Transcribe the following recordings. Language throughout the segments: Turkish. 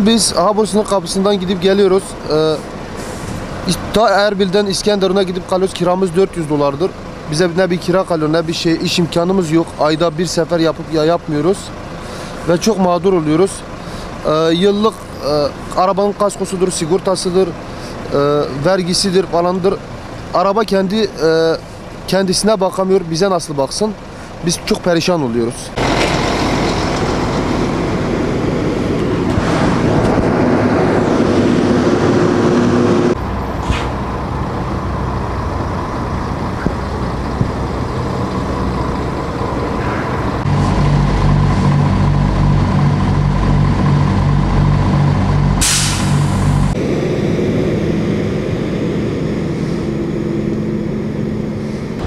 Biz Habursu'nun kapısından gidip geliyoruz. Ta Erbil'den İskenderun'a gidip kalıyoruz. Kiramız 400 dolardır. Bize ne bir kira kalıyor ne bir şey. İş imkanımız yok. Ayda bir sefer yapıp ya yapmıyoruz. Ve çok mağdur oluyoruz. Yıllık arabanın kaskosudur, sigortasıdır, vergisidir falandır. Araba kendisine bakamıyor. Bize nasıl baksın? Biz çok perişan oluyoruz.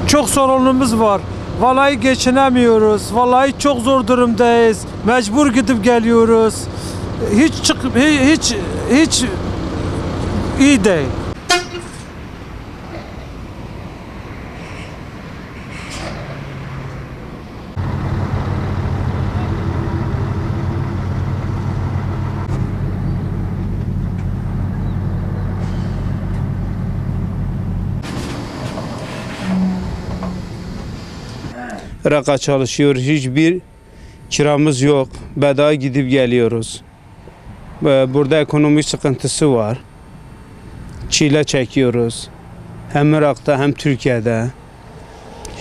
Çok sorunumuz var. Vallahi geçinemiyoruz. Vallahi çok zor durumdayız. Mecbur gidip geliyoruz. Hiç iyi değil. Raka çalışıyor, hiçbir kiramız yok. Bedava gidip geliyoruz. Burada ekonomik sıkıntısı var. Çile çekiyoruz. Hem Irak'ta hem Türkiye'de.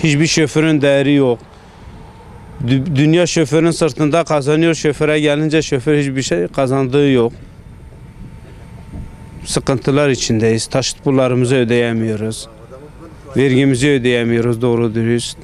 Hiçbir şoförün değeri yok. Dünya şoförün sırtında kazanıyor, şoföre gelince şoför hiçbir şey kazandığı yok. Sıkıntılar içindeyiz. Taşıt pullarımızı ödeyemiyoruz. Vergimizi ödeyemiyoruz doğru dürüst.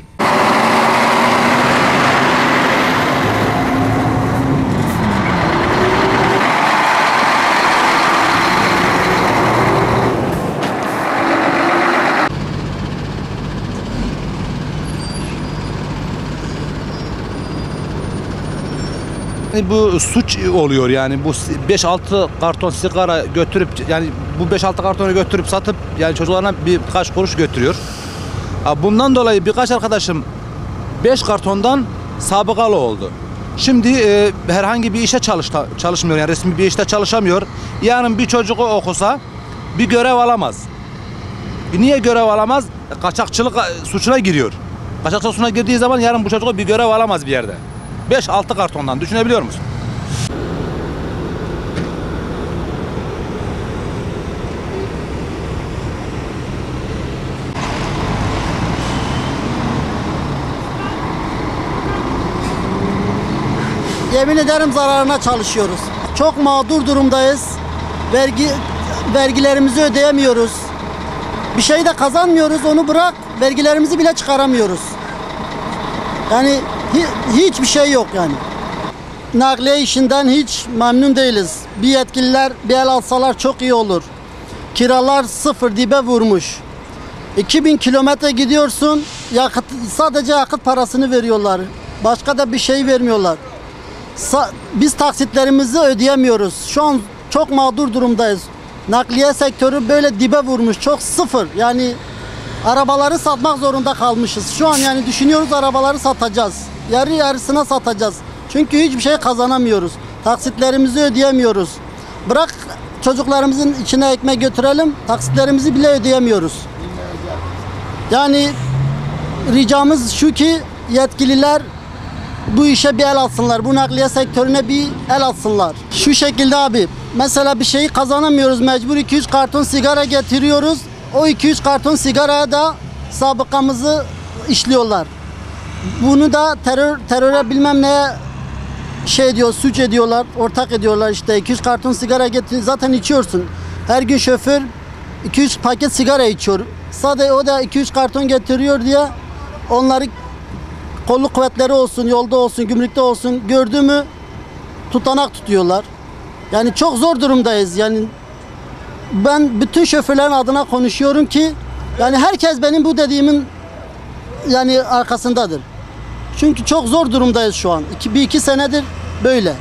Bu suç oluyor yani bu 5-6 karton sigara götürüp yani bu 5-6 kartonu götürüp satıp yani çocuklarına birkaç kuruş götürüyor. Bundan dolayı birkaç arkadaşım 5 kartondan sabıkalı oldu. Şimdi herhangi bir işe çalışmıyor yani resmi bir işte çalışamıyor. Yarın bir çocuğu okusa bir görev alamaz. Niye görev alamaz? Kaçakçılık suçuna giriyor. Kaçakçılık suçuna girdiği zaman yarın bu çocuğu bir görev alamaz bir yerde. 5-6 kartondan düşünebiliyor musun? Yemin ederim zararına çalışıyoruz. Çok mağdur durumdayız. Vergilerimizi ödeyemiyoruz. Bir şey de kazanmıyoruz, onu bırak. Vergilerimizi bile çıkaramıyoruz. Yani hiçbir şey yok yani. Nakliye işinden hiç memnun değiliz. Bir yetkililer bir el alsalar çok iyi olur. Kiralar sıfır dibe vurmuş. 2000 kilometre gidiyorsun, sadece yakıt parasını veriyorlar. Başka da bir şey vermiyorlar. Biz taksitlerimizi ödeyemiyoruz. Şu an çok mağdur durumdayız. Nakliye sektörü böyle dibe vurmuş, çok sıfır. Yani arabaları satmak zorunda kalmışız. Şu an yani düşünüyoruz arabaları satacağız. Yarı yarısına satacağız. Çünkü hiçbir şey kazanamıyoruz. Taksitlerimizi ödeyemiyoruz. Bırak çocuklarımızın içine ekmek götürelim, taksitlerimizi bile ödeyemiyoruz. Yani ricamız şu ki yetkililer bu işe bir el atsınlar. Bu nakliye sektörüne bir el atsınlar. Şu şekilde abi, mesela bir şeyi kazanamıyoruz. Mecbur 2-3 karton sigara getiriyoruz. O 2-3 karton sigaraya da sabıkamızı işliyorlar. Bunu da teröre bilmem neye suç ediyorlar, ortak ediyorlar işte. 2-3 karton sigara getir, zaten içiyorsun. Her gün şoför 2-3 paket sigara içiyor. Sadece o da 2-3 karton getiriyor diye onları kolluk kuvvetleri olsun, yolda olsun, gümrükte olsun gördü mü tutanak tutuyorlar. Yani çok zor durumdayız. Yani ben bütün şoförlerin adına konuşuyorum ki yani herkes benim bu dediğimin yani arkasındadır. Çünkü çok zor durumdayız şu an. Bir iki senedir böyle.